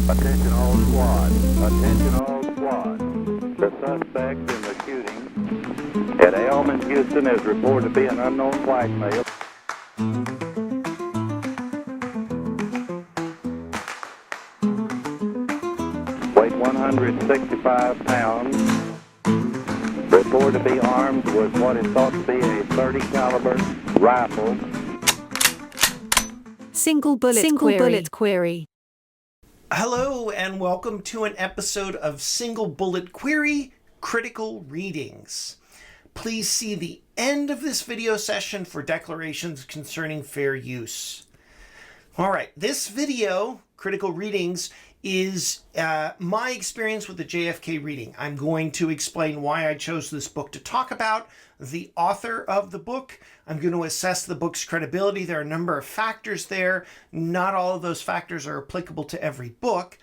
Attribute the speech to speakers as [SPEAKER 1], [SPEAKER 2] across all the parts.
[SPEAKER 1] Attention all squad. Attention all squad. The suspect in the shooting at Elm, Houston is reported to be an unknown white male. Weight 165 pounds. Reported to be armed with what is thought to be a .30 caliber rifle.
[SPEAKER 2] Single bullet query.
[SPEAKER 3] Hello and welcome to an episode of Single Bullet Query Critical Readings. Please see the end of this video session for declarations concerning fair use. All right, this video, Critical Readings, is my experience with the JFK reading. I'm going to explain why I chose this book to talk about, the author of the book. I'm going to assess the book's credibility. There are a number of factors there. Not all of those factors are applicable to every book.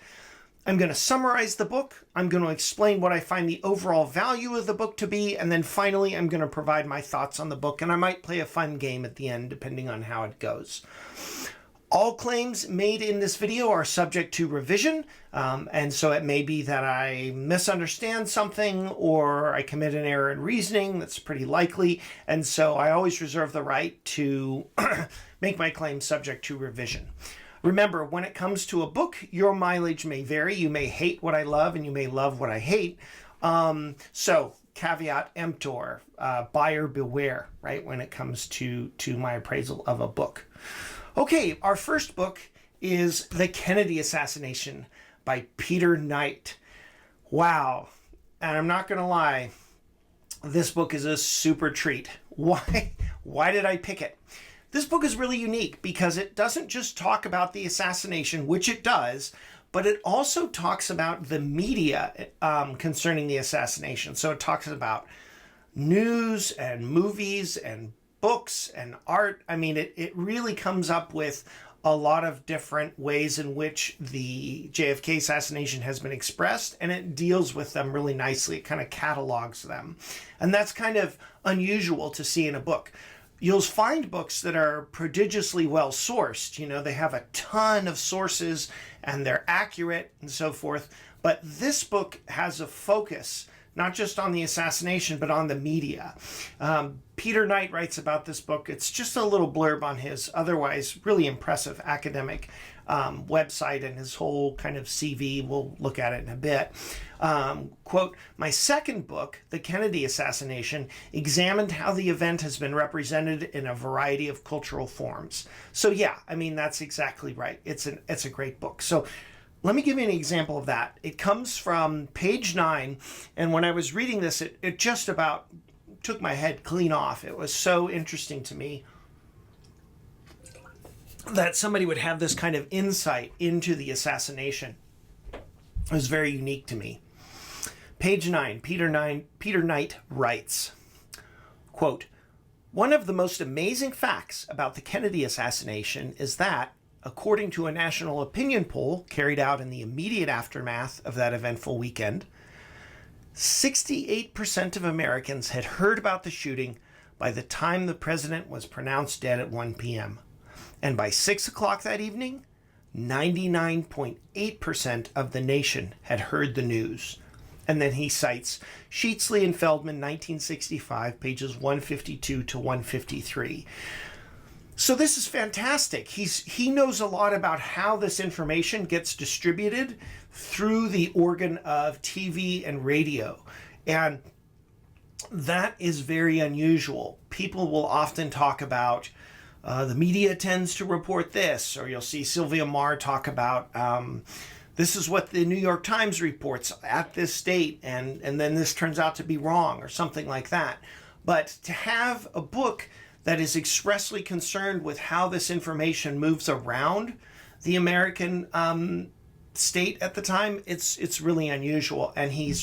[SPEAKER 3] I'm going to summarize the book. I'm going to explain what I find the overall value of the book to be. And then finally, I'm going to provide my thoughts on the book. And I might play a fun game at the end, depending on how it goes. All claims made in this video are subject to revision, and so it may be that I misunderstand something or I commit an error in reasoning. That's pretty likely, and so I always reserve the right to make my claims subject to revision. Remember, when it comes to a book, your mileage may vary. You may hate what I love and you may love what I hate. So caveat emptor, buyer beware, right, when it comes to my appraisal of a book. Okay, our first book is The Kennedy Assassination by Peter Knight. Wow. And I'm not going to lie, this book is a super treat. Why did I pick it? This book is really unique because it doesn't just talk about the assassination, which it does, but it also talks about the media concerning the assassination. So it talks about news and movies and books and art. I mean, it really comes up with a lot of different ways in which the JFK assassination has been expressed, and it deals with them really nicely. It kind of catalogs them. And that's kind of unusual to see in a book. You'll find books that are prodigiously well sourced. You know, they have a ton of sources and they're accurate and so forth. But this book has a focus not just on the assassination, but on the media. Peter Knight writes about this book. It's just a little blurb on his otherwise really impressive academic website and his whole kind of CV. We'll look at it in a bit. Quote, "My second book, The Kennedy Assassination, examined how the event has been represented in a variety of cultural forms." So yeah, I mean, that's exactly right. It's a great book. So let me give you an example of that. It comes from page 9, and when I was reading this, it just about took my head clean off. It was so interesting to me that somebody would have this kind of insight into the assassination. It was very unique to me. Page 9, Peter Knight writes, quote, "One of the most amazing facts about the Kennedy assassination is that, according to a national opinion poll carried out in the immediate aftermath of that eventful weekend, 68% of Americans had heard about the shooting by the time the president was pronounced dead at 1 p.m. And by 6 o'clock that evening, 99.8% of the nation had heard the news." And then he cites Sheetsley and Feldman, 1965, pages 152 to 153. So this is fantastic. He knows a lot about how this information gets distributed through the organ of TV and radio. And that is very unusual. People will often talk about the media tends to report this, or you'll see Sylvia Maher talk about this is what the New York Times reports at this date, and then this turns out to be wrong, or something like that. But to have a book that is expressly concerned with how this information moves around the American state at the time, it's really unusual, and he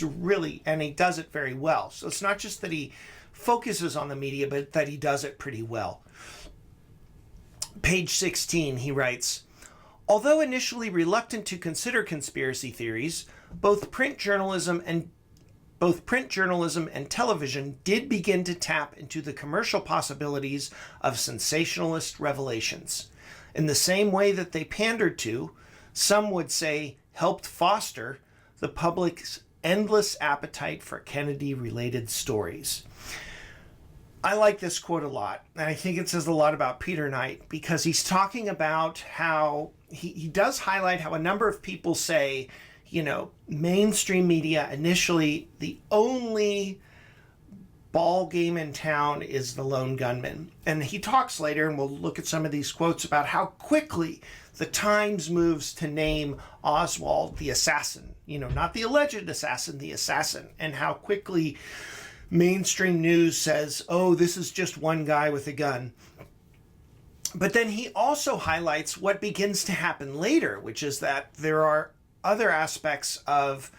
[SPEAKER 3] does it very well. So it's not just that he focuses on the media, but that he does it pretty well. Page 16, he writes, "Although initially reluctant to consider conspiracy theories, both print journalism and television did begin to tap into the commercial possibilities of sensationalist revelations. In the same way that they pandered to, some would say helped foster the public's endless appetite for Kennedy-related stories. I like this quote a lot, and I think it says a lot about Peter Knight, because he's talking about how he does highlight how a number of people say, mainstream media, initially, the only ball game in town is the lone gunman. And he talks later, and we'll look at some of these quotes, about how quickly the Times moves to name Oswald the assassin, not the alleged assassin, the assassin, and how quickly mainstream news says, oh, this is just one guy with a gun. But then he also highlights what begins to happen later, which is that there are other aspects of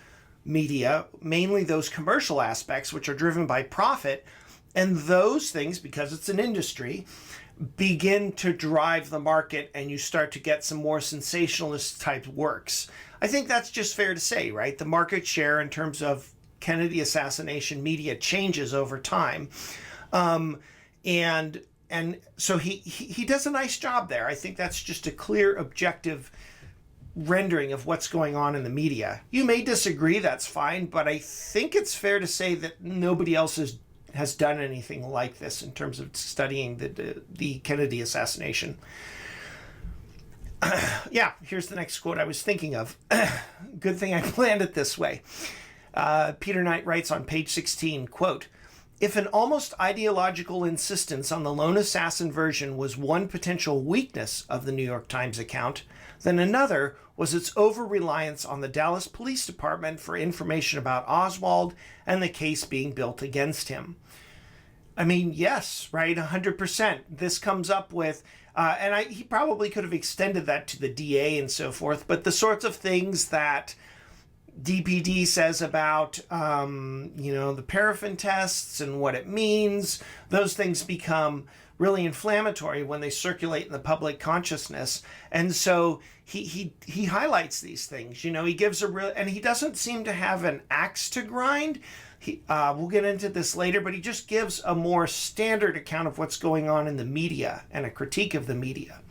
[SPEAKER 3] media, mainly those commercial aspects, which are driven by profit. And those things, because it's an industry, begin to drive the market, and you start to get some more sensationalist type works. I think that's just fair to say, right? The market share in terms of Kennedy assassination media changes over time. And so he does a nice job there. I think that's just a clear, objective rendering of what's going on in the media. You may disagree, that's fine, but I think it's fair to say that nobody else has done anything like this in terms of studying the Kennedy assassination. Yeah, here's the next quote I was thinking of. Good thing I planned it this way. Peter Knight writes on page 16, quote, "If an almost ideological insistence on the lone assassin version was one potential weakness of the New York Times account, then another was its over-reliance on the Dallas Police Department for information about Oswald and the case being built against him." I mean, yes, right, 100%. This comes up with, he probably could have extended that to the DA and so forth, but the sorts of things that DPD says about, the paraffin tests and what it means, those things become really inflammatory when they circulate in the public consciousness. And so he highlights these things, he gives and he doesn't seem to have an axe to grind. We'll get into this later, but he just gives a more standard account of what's going on in the media and a critique of the media.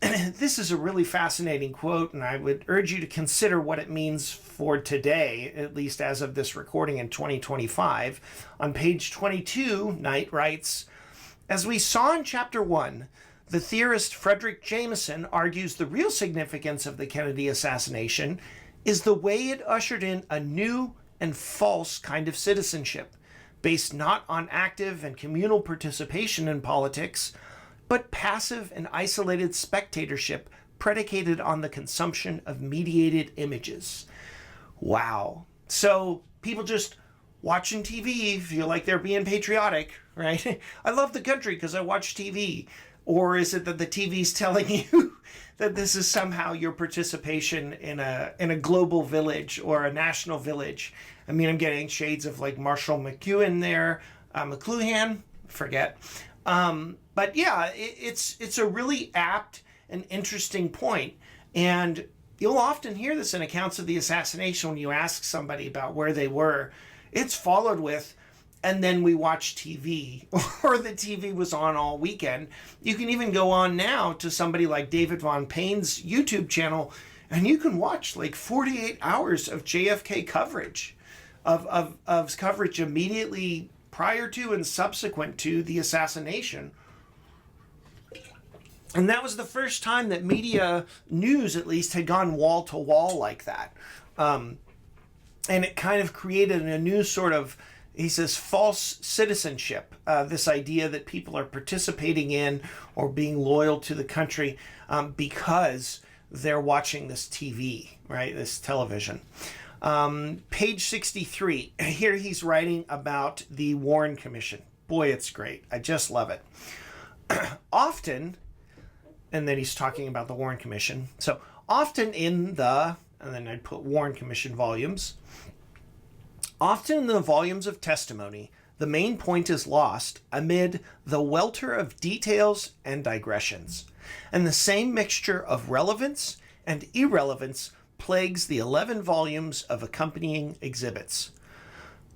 [SPEAKER 3] This is a really fascinating quote, and I would urge you to consider what it means for today, at least as of this recording in 2025. On page 22, Knight writes, "As we saw in Chapter 1, the theorist Frederick Jameson argues the real significance of the Kennedy assassination is the way it ushered in a new and false kind of citizenship, based not on active and communal participation in politics, but passive and isolated spectatorship predicated on the consumption of mediated images." Wow. So people just watching TV feel like they're being patriotic, right? I love the country because I watch TV. Or is it that the TV's telling you that this is somehow your participation in a global village or a national village? I mean, I'm getting shades of like Marshall McLuhan there, McLuhan, forget. But yeah, it's a really apt and interesting point. And you'll often hear this in accounts of the assassination when you ask somebody about where they were. It's followed with, and then we watched TV, or the TV was on all weekend. You can even go on now to somebody like David Von Payne's YouTube channel, and you can watch like 48 hours of JFK coverage, of coverage immediately prior to and subsequent to the assassination. And that was the first time that media news, at least, had gone wall to wall like that. And it kind of created a new sort of, he says, false citizenship, this idea that people are participating in or being loyal to the country because they're watching this TV, right, this television. Page 63, here he's writing about the Warren Commission. Boy, it's great. I just love it. Often, and then he's talking about the Warren Commission. So often in the, and then I'd put Warren Commission volumes, often in the volumes of testimony, the main point is lost amid the welter of details and digressions, and the same mixture of relevance and irrelevance plagues the 11 volumes of accompanying exhibits.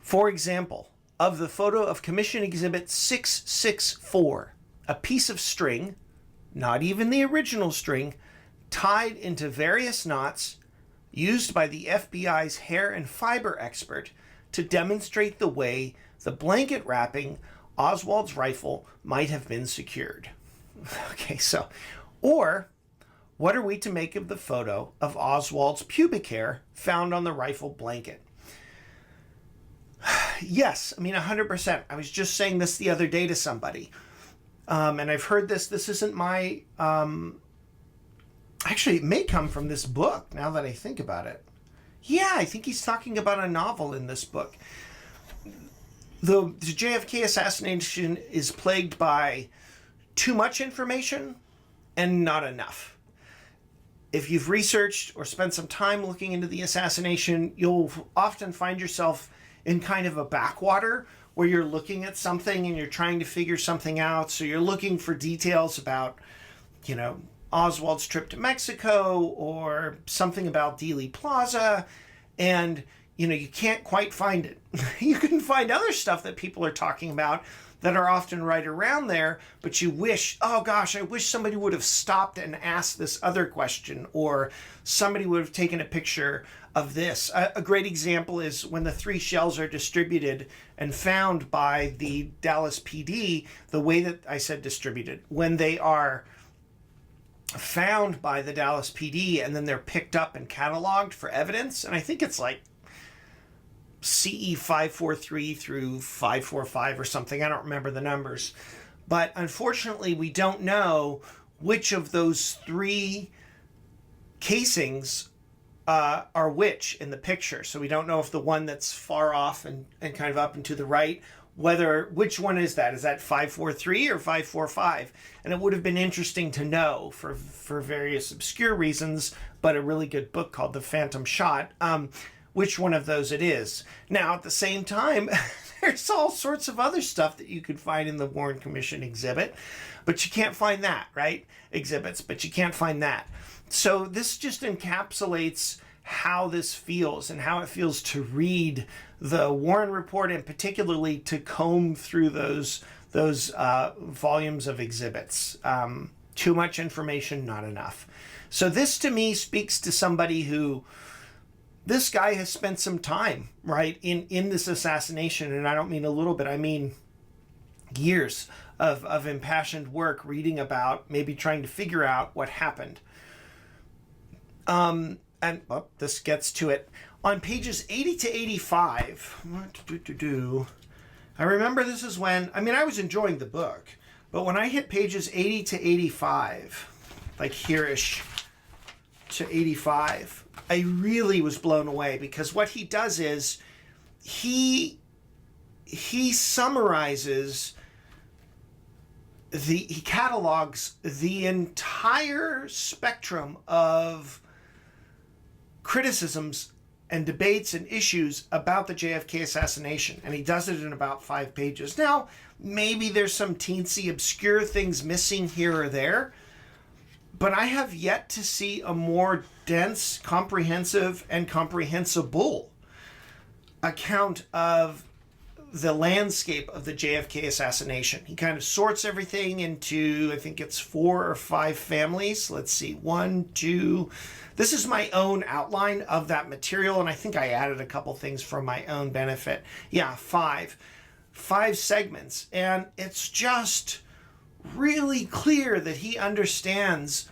[SPEAKER 3] For example, of the photo of Commission Exhibit 664, a piece of string, not even the original string, tied into various knots used by the FBI's hair and fiber expert to demonstrate the way the blanket wrapping Oswald's rifle might have been secured. Okay, so, or what are we to make of the photo of Oswald's pubic hair found on the rifle blanket? Yes, I mean 100%. I was just saying this the other day to somebody. And I've heard this. This isn't my... actually, it may come from this book, now that I think about it. Yeah, I think he's talking about a novel in this book. The JFK assassination is plagued by too much information and not enough. If you've researched or spent some time looking into the assassination, you'll often find yourself in kind of a backwater where you're looking at something and you're trying to figure something out. So you're looking for details about, Oswald's trip to Mexico or something about Dealey Plaza, and you can't quite find it. You can find other stuff that people are talking about that are often right around there, but you wish, oh gosh, I wish somebody would have stopped and asked this other question, or somebody would have taken a picture of this. A great example is when the 3 shells are distributed and found by the Dallas PD, the way that I said distributed, when they are found by the Dallas PD and then they're picked up and cataloged for evidence, and I think it's like CE 543 through 545 or something. I don't remember the numbers. But unfortunately, we don't know which of those 3 casings are which in the picture. So we don't know if the one that's far off and kind of up and to the right, which one is that? Is that 543 or 545? And it would have been interesting to know for various obscure reasons, but a really good book called The Phantom Shot, which one of those it is. Now, at the same time, there's all sorts of other stuff that you could find in the Warren Commission exhibit, but you can't find that, right? Exhibits, but you can't find that. So this just encapsulates how this feels and how it feels to read the Warren Report, and particularly to comb through those volumes of exhibits. Too much information, not enough. So this to me speaks to somebody who, this guy has spent some time, right, in this assassination, and I don't mean a little bit, I mean years of impassioned work reading about, maybe trying to figure out what happened. And this gets to it. On pages 80 to 85, I remember this is when, I was enjoying the book, but when I hit pages 80 to 85, like here-ish to 85, I really was blown away, because what he does is he summarizes, he catalogs the entire spectrum of criticisms and debates and issues about the JFK assassination, and he does it in about 5 pages. Now, maybe there's some teensy, obscure things missing here or there, but I have yet to see a more dense, comprehensive, and comprehensible account of the landscape of the JFK assassination. He kind of sorts everything into, I think it's 4 or 5 families. Let's see, 1, 2. This is my own outline of that material, and I think I added a couple things for my own benefit. Yeah, 5 segments, and it's just really clear that he understands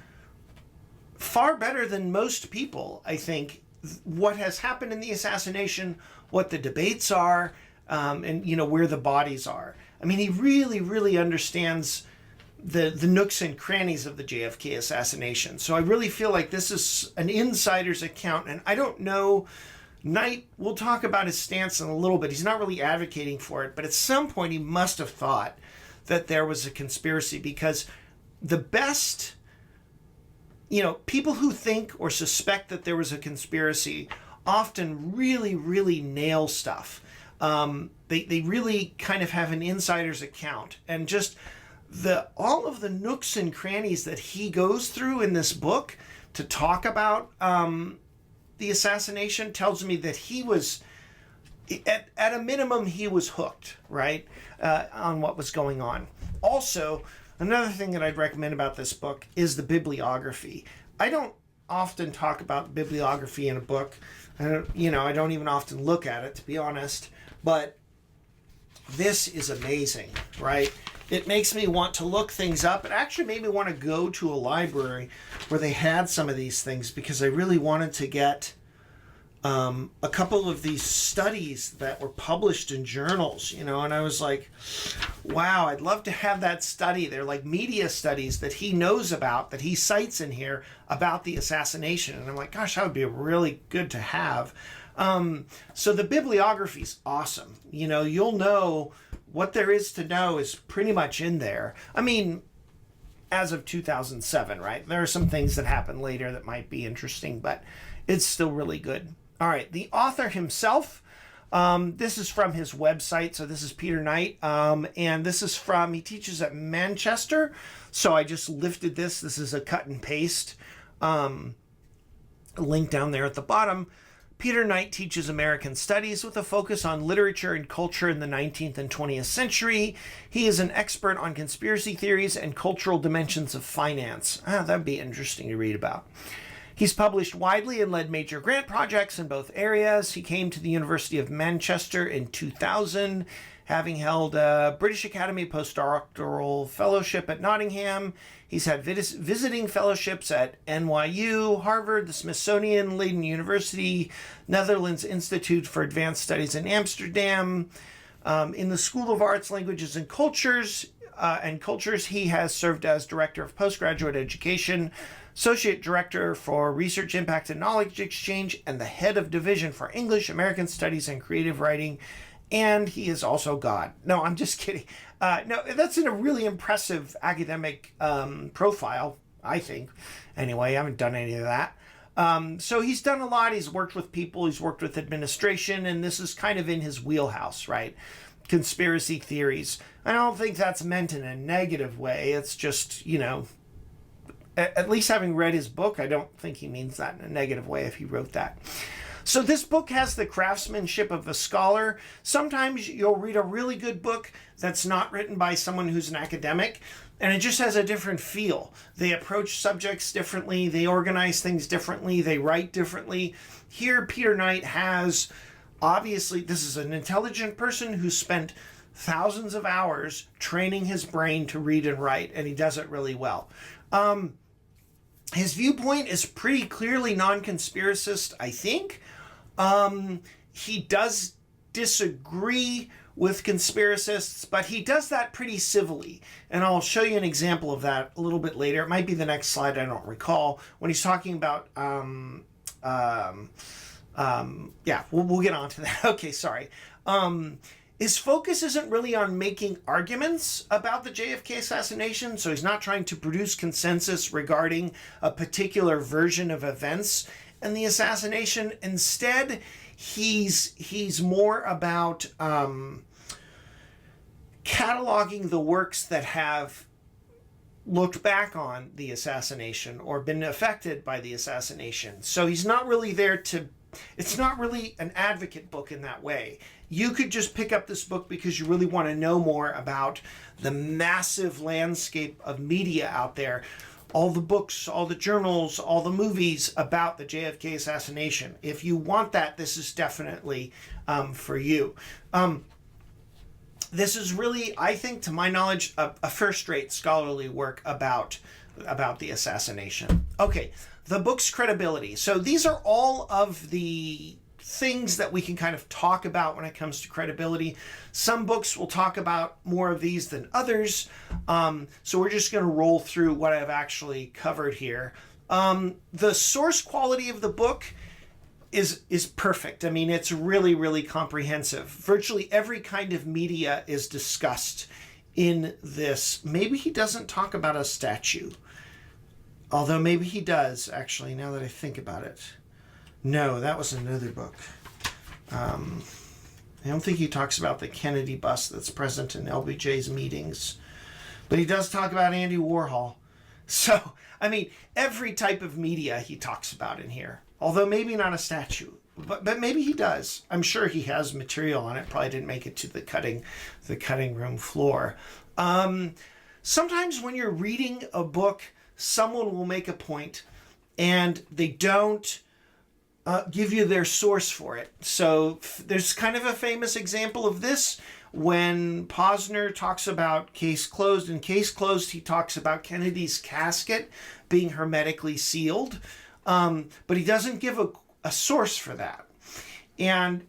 [SPEAKER 3] far better than most people, I think, what has happened in the assassination, what the debates are, and where the bodies are. He really, really understands the nooks and crannies of the JFK assassination. So I really feel like this is an insider's account, and I don't know, Knight, we'll talk about his stance in a little bit. He's not really advocating for it, but at some point he must have thought that there was a conspiracy, because the best, people who think or suspect that there was a conspiracy often really, really nail stuff. They really kind of have an insider's account, and just all of the nooks and crannies that he goes through in this book to talk about the assassination tells me that he was, at a minimum, he was hooked, right, on what was going on. Also, another thing that I'd recommend about this book is the bibliography. I don't often talk about bibliography in a book. I don't even often look at it, to be honest. But this is amazing, right? It makes me want to look things up. It actually made me want to go to a library where they had some of these things, because I really wanted to get a couple of these studies that were published in journals, and I was like, wow, I'd love to have that study. They're like media studies that he knows about, that he cites in here about the assassination. And I'm like, gosh, that would be really good to have. So the bibliography is awesome. You'll know what there is to know is pretty much in there. I mean, as of 2007, right? There are some things that happened later that might be interesting, but it's still really good. All right, the author himself, this is from his website. So this is Peter Knight, and this is he teaches at Manchester. So I just lifted this. This is a cut and paste link down there at the bottom. Peter Knight teaches American Studies with a focus on literature and culture in the 19th and 20th century. He is an expert on conspiracy theories and cultural dimensions of finance. That'd be interesting to read about. He's published widely and led major grant projects in both areas. He came to the University of Manchester in 2000, having held a British Academy postdoctoral fellowship at Nottingham. He's had visiting fellowships at NYU, Harvard, the Smithsonian, Leiden University, Netherlands Institute for Advanced Studies in Amsterdam. In the School of Arts, Languages, and Cultures, he has served as Director of Postgraduate Education, Associate Director for Research Impact and Knowledge Exchange, and the Head of Division for English, American Studies, and Creative Writing. And he is also God. No, I'm just kidding. No, that's a really impressive academic profile, I think. Anyway, I haven't done any of that. So he's done a lot. He's worked with people. He's worked with administration. And this is kind of in his wheelhouse, right? Conspiracy theories. I don't think that's meant in a negative way. It's just, at least having read his book, I don't think he means that in a negative way if he wrote that. So this book has the craftsmanship of a scholar. Sometimes you'll read a really good book that's not written by someone who's an academic, and it just has a different feel. They approach subjects differently. They organize things differently. They write differently. Here, Peter Knight has, obviously, this is an intelligent person who spent thousands of hours training his brain to read and write, and he does it really well. His viewpoint is pretty clearly non-conspiracist, I think. He does disagree with conspiracists, but he does that pretty civilly. And I'll show you an example of that a little bit later. It might be the next slide, I don't recall. When he's talking about, we'll get on to that. Okay, sorry. His focus isn't really on making arguments about the JFK assassination, so he's not trying to produce consensus regarding a particular version of events in the assassination. Instead, he's more about cataloging the works that have looked back on the assassination or been affected by the assassination. So he's not really there to... It's not really an advocate book in that way. You could just pick up this book because you really want to know more about the massive landscape of media out there. All the books, all the journals, all the movies about the JFK assassination. If you want that, this is definitely for you. This is really, I think, to my knowledge, a first-rate scholarly work about the assassination. Okay. The book's credibility. So these are all of the things that we can kind of talk about when it comes to credibility. Some books will talk about more of these than others. So we're just going to roll through what I've actually covered here. The source quality of the book is perfect. I mean, it's really, really comprehensive. Virtually every kind of media is discussed in this. Maybe he doesn't talk about a statue. Although maybe he does, actually, now that I think about it. No, that was another book. I don't think he talks about the Kennedy bust that's present in LBJ's meetings. But he does talk about Andy Warhol. So, I mean, every type of media he talks about in here. Although maybe not a statue. But maybe he does. I'm sure he has material on it. Probably didn't make it to the cutting room floor. Sometimes when you're reading a book, someone will make a point and they don't give you their source for it. So there's kind of a famous example of this when Posner talks about Case Closed. In Case Closed, he talks about Kennedy's casket being hermetically sealed, but he doesn't give a source for that. And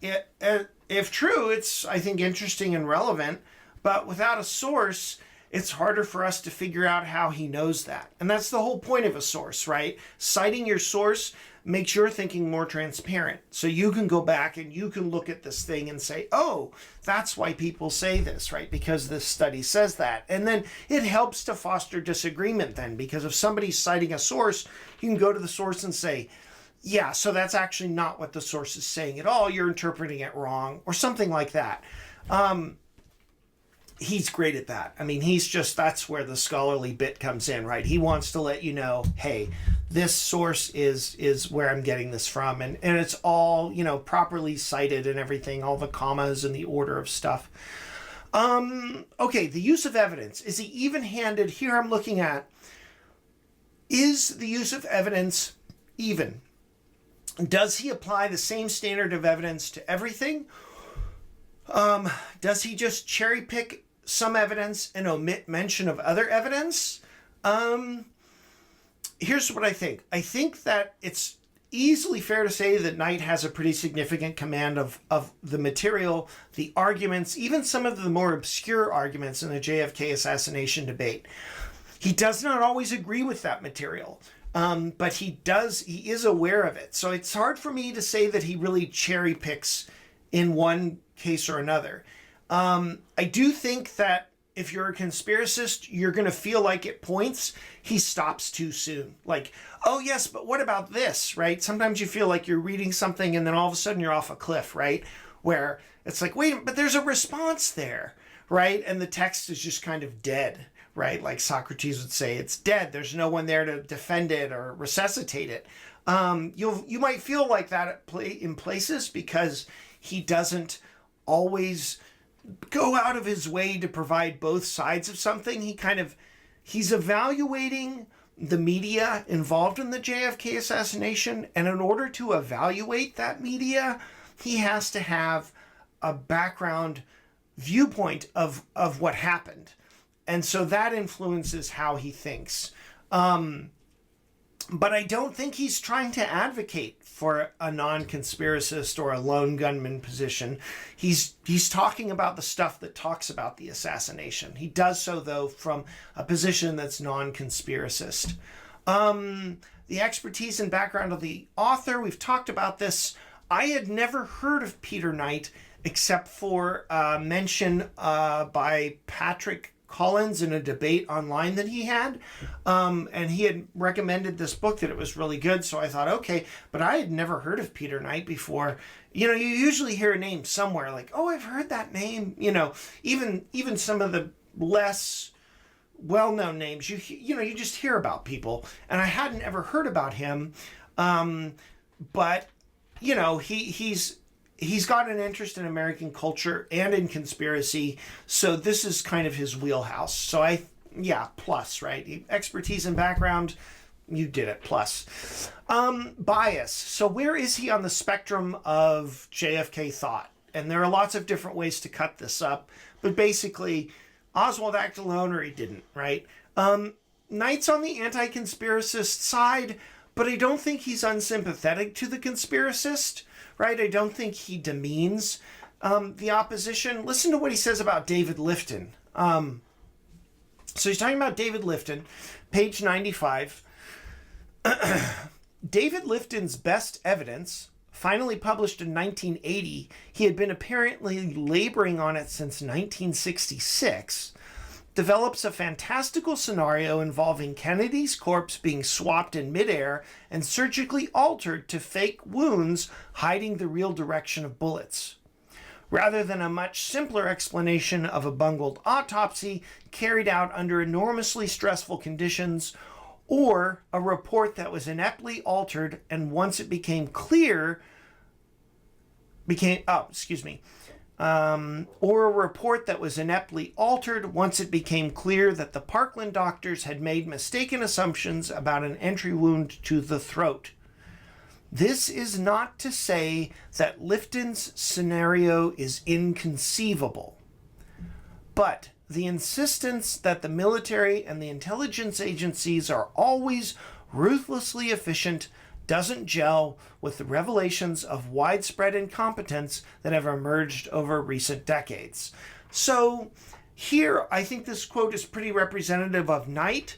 [SPEAKER 3] if true, it's, I think, interesting and relevant, but without a source, it's harder for us to figure out how he knows that. And that's the whole point of a source, right? Citing your source makes your thinking more transparent. So you can go back and you can look at this thing and say, oh, that's why people say this, right? Because this study says that. And then it helps to foster disagreement then, because if somebody's citing a source, you can go to the source and say, yeah, so that's actually not what the source is saying at all. You're interpreting it wrong, or something like that. He's great at that. I mean, that's where the scholarly bit comes in, right? He wants to let you know, hey, this source is where I'm getting this from. And it's all, properly cited and everything, all the commas and the order of stuff. Okay, the use of evidence. Is he even-handed? Here I'm looking at, is the use of evidence even? Does he apply the same standard of evidence to everything? Does he just cherry pick some evidence and omit mention of other evidence? Here's what I think. I think that it's easily fair to say that Knight has a pretty significant command of the material, the arguments, even some of the more obscure arguments in the JFK assassination debate. He does not always agree with that material. But he is aware of it. So it's hard for me to say that he really cherry picks in one case or another. I do think that if you're a conspiracist, you're going to feel like at points he stops too soon. Like, oh yes, but what about this, right? Sometimes you feel like you're reading something and then all of a sudden you're off a cliff, right? Where it's like, wait, but there's a response there, right? And the text is just kind of dead, right? Like Socrates would say, it's dead. There's no one there to defend it or resuscitate it. You might feel like that in places because he doesn't always go out of his way to provide both sides of something. He's evaluating the media involved in the JFK assassination, and in order to evaluate that media, he has to have a background viewpoint of what happened. And so that influences how he thinks. But I don't think he's trying to advocate for a non-conspiracist or a lone gunman position. He's talking about the stuff that talks about the assassination. He does so, though, from a position that's non-conspiracist. The expertise and background of the author, we've talked about this. I had never heard of Peter Knight except for mention by Patrick Collins in a debate online that he had. And he had recommended this book, that it was really good. So I thought, okay, but I had never heard of Peter Knight before. You usually hear a name somewhere like, oh, I've heard that name. Even some of the less well-known names, you just hear about people. And I hadn't ever heard about him. But, he's got an interest in American culture and in conspiracy, so this is kind of his wheelhouse. So plus, right? Expertise and background, you did it, plus. Bias. So where is he on the spectrum of JFK thought? And there are lots of different ways to cut this up, but basically, Oswald acted alone or he didn't, right? Knight's on the anti-conspiracist side, but I don't think he's unsympathetic to the conspiracist, right? I don't think he demeans the opposition. Listen to what he says about David Lifton. So he's talking about David Lifton, page 95. David Lifton's best evidence, finally published in 1980, he had been apparently laboring on it since 1966, develops a fantastical scenario involving Kennedy's corpse being swapped in midair and surgically altered to fake wounds hiding the real direction of bullets, rather than a much simpler explanation of a bungled autopsy carried out under enormously stressful conditions, or a report that was ineptly altered and once it became clear, or a report that was ineptly altered once it became clear that the Parkland doctors had made mistaken assumptions about an entry wound to the throat. This is not to say that Lifton's scenario is inconceivable, but the insistence that the military and the intelligence agencies are always ruthlessly efficient doesn't gel with the revelations of widespread incompetence that have emerged over recent decades. So here, I think this quote is pretty representative of Knight.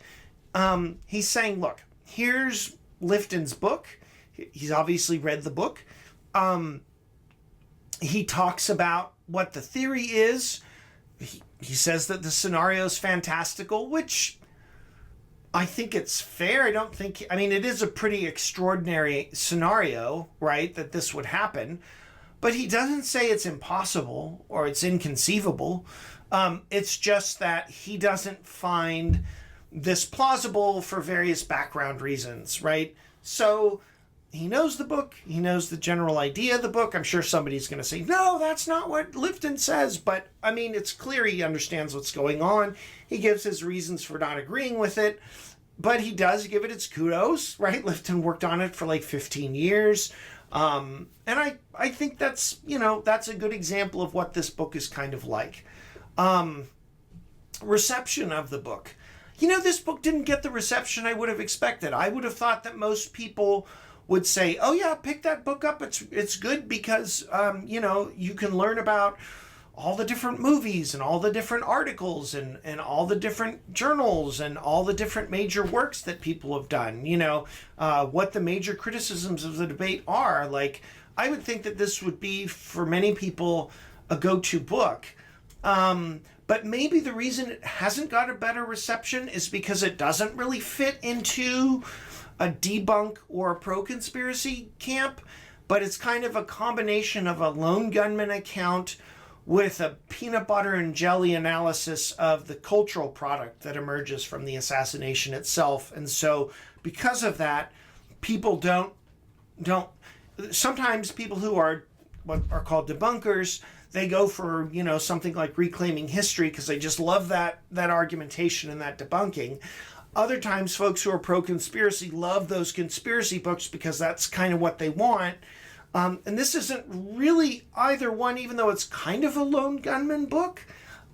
[SPEAKER 3] He's saying, look, here's Lifton's book. He's obviously read the book. He talks about what the theory is. He says that the scenario is fantastical, which I think it's fair. I mean, it is a pretty extraordinary scenario, right, that this would happen. But he doesn't say it's impossible or it's inconceivable. It's just that he doesn't find this plausible for various background reasons, right? So he knows the book. He knows the general idea of the book. I'm sure somebody's going to say, no, that's not what Lifton says. But, I mean, it's clear he understands what's going on. He gives his reasons for not agreeing with it. But he does give it its kudos, right? Lifton worked on it for like 15 years. And I think that's a good example of what this book is kind of like. Reception of the book. This book didn't get the reception I would have expected. I would have thought that most people would say, oh yeah, pick that book up. It's good because, you can learn about all the different movies and all the different articles and all the different journals and all the different major works that people have done, what the major criticisms of the debate are. Like, I would think that this would be, for many people, a go-to book. But maybe the reason it hasn't got a better reception is because it doesn't really fit into a debunk or a pro-conspiracy camp, but it's kind of a combination of a lone gunman account with a peanut butter and jelly analysis of the cultural product that emerges from the assassination itself. And so because of that, people don't sometimes people who are what are called debunkers, they go for, something like reclaiming history because they just love that argumentation and that debunking. Other times, folks who are pro-conspiracy love those conspiracy books because that's kind of what they want. And this isn't really either one, even though it's kind of a lone gunman book.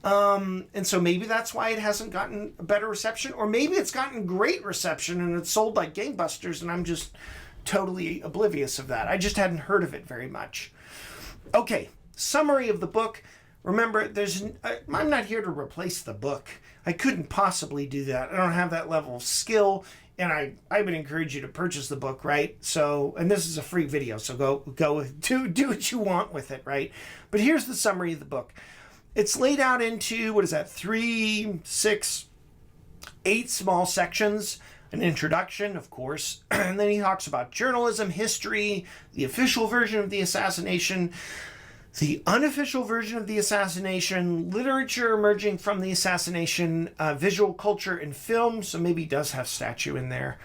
[SPEAKER 3] And so maybe that's why it hasn't gotten a better reception. Or maybe it's gotten great reception and it's sold like gangbusters and I'm just totally oblivious of that. I just hadn't heard of it very much. Okay, summary of the book. Remember, I'm not here to replace the book. I couldn't possibly do that. I don't have that level of skill, and I would encourage you to purchase the book, right? So, and this is a free video, so go do what you want with it, right? But here's the summary of the book. It's laid out into, 3, 6, 8 small sections. An introduction, of course, and then he talks about journalism, history, the official version of the assassination, the unofficial version of the assassination, literature emerging from the assassination, visual culture and film, so maybe he does have a statue in there,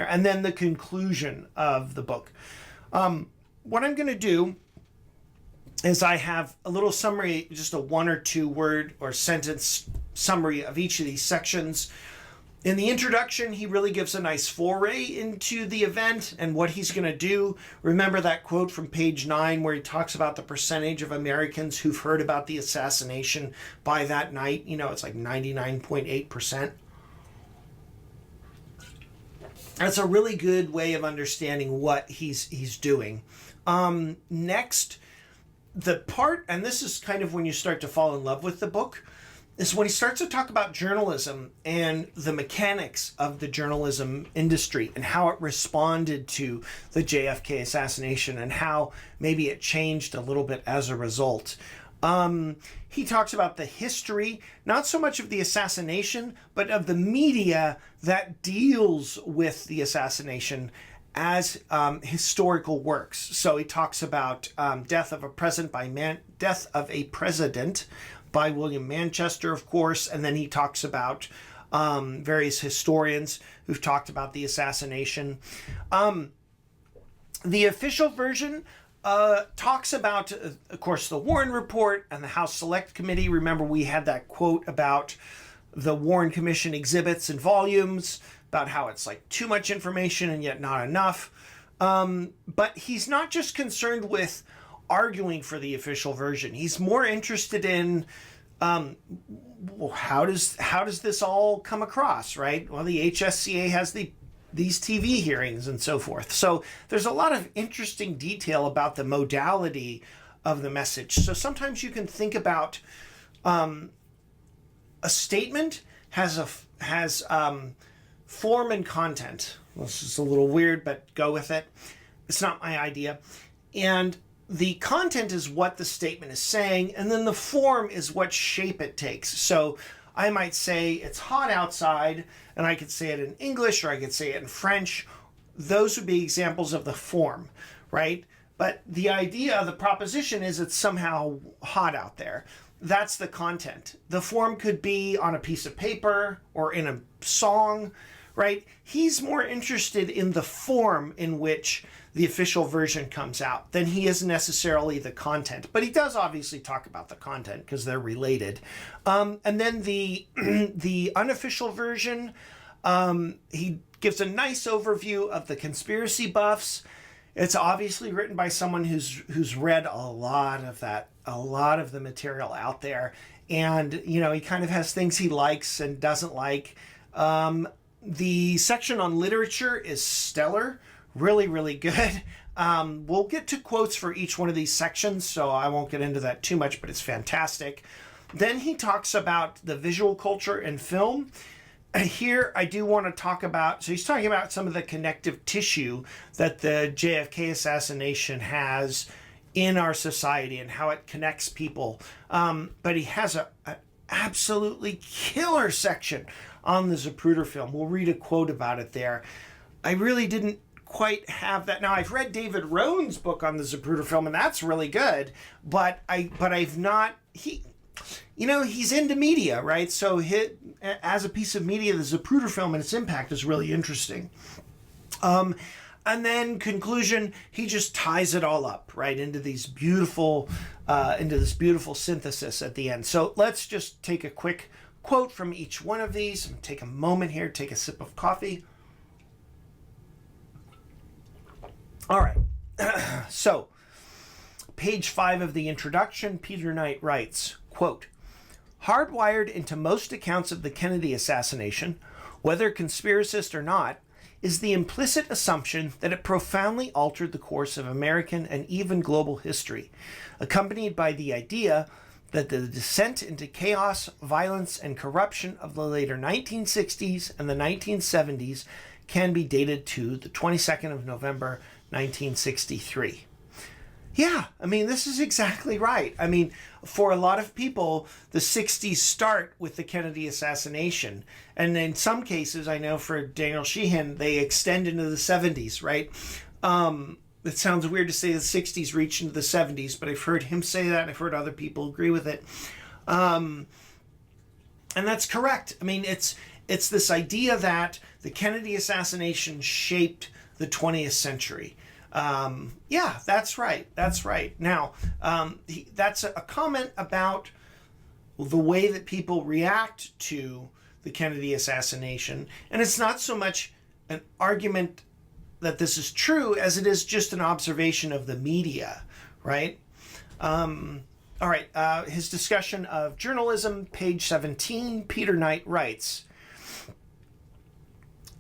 [SPEAKER 3] and then the conclusion of the book. What I'm going to do is I have a little summary, just a 1 or 2 word or sentence summary of each of these sections. In the introduction, he really gives a nice foray into the event and what he's going to do. Remember that quote from page 9 where he talks about the percentage of Americans who've heard about the assassination by that night. It's like 99.8%. That's a really good way of understanding what he's doing. Next, the part, and this is kind of when you start to fall in love with the book, is when he starts to talk about journalism and the mechanics of the journalism industry and how it responded to the JFK assassination and how maybe it changed a little bit as a result. He talks about the history, not so much of the assassination, but of the media that deals with the assassination as historical works. So he talks about Death of a President by William Manchester, of course, and then he talks about various historians who've talked about the assassination. The official version, talks about, of course, the Warren Report and the House Select Committee. Remember, we had that quote about the Warren Commission exhibits and volumes, about how it's like too much information and yet not enough. But he's not just concerned with arguing for the official version. He's more interested in how does this all come across, right? Well, the HSCA has these TV hearings and so forth. So there's a lot of interesting detail about the modality of the message. So sometimes you can think about a statement has form and content. This is a little weird, but go with it. It's not my idea. And the content is what the statement is saying, and then the form is what shape it takes. So I might say it's hot outside, and I could say it in English or I could say it in French. Those would be examples of the form, right? But the idea, the proposition is it's somehow hot out there. That's the content. The form could be on a piece of paper or in a song, right? He's more interested in the form in which the official version comes out than he is necessarily the content. But he does obviously talk about the content because they're related. And then the the unofficial version, he gives a nice overview of the conspiracy buffs. It's obviously written by someone who's read a lot of the material out there. And, you know, he kind of has things he likes and doesn't like. The section on literature is stellar. Really, really good. We'll get to quotes for each one of these sections, so I won't get into that too much, but it's fantastic. Then he talks about the visual culture in film. Here, I do want to talk about, so he's talking about some of the connective tissue that the JFK assassination has in our society and how it connects people. But he has an absolutely killer section on the Zapruder film. We'll read a quote about it there. I really didn't quite have that. Now, I've read David Rohn's book on the Zapruder film, and that's really good, but I've not, he's into media, right? So as a piece of media, the Zapruder film and its impact is really interesting. And then conclusion, he just ties it all up, right, into this beautiful synthesis at the end. So let's just take a quick quote from each one of these. Take a moment here, take a sip of coffee. All right. So, page 5 of the introduction, Peter Knight writes, quote, "Hardwired into most accounts of the Kennedy assassination, whether conspiracist or not, is the implicit assumption that it profoundly altered the course of American and even global history, accompanied by the idea that the descent into chaos, violence, and corruption of the later 1960s and the 1970s can be dated to the 22nd of November, 1963. Yeah, I mean, this is exactly right. I mean, for a lot of people, the 60s start with the Kennedy assassination. And in some cases, I know for Daniel Sheehan, they extend into the 70s, right? It sounds weird to say the 60s reach into the 70s, but I've heard him say that. I've heard other people agree with it. And that's correct. I mean, it's this idea that the Kennedy assassination shaped the 20th century. Yeah, that's right. That's right. Now, that's a comment about the way that people react to the Kennedy assassination. And it's not so much an argument that this is true as it is just an observation of the media, right? All right. His discussion of journalism, page 17, Peter Knight writes,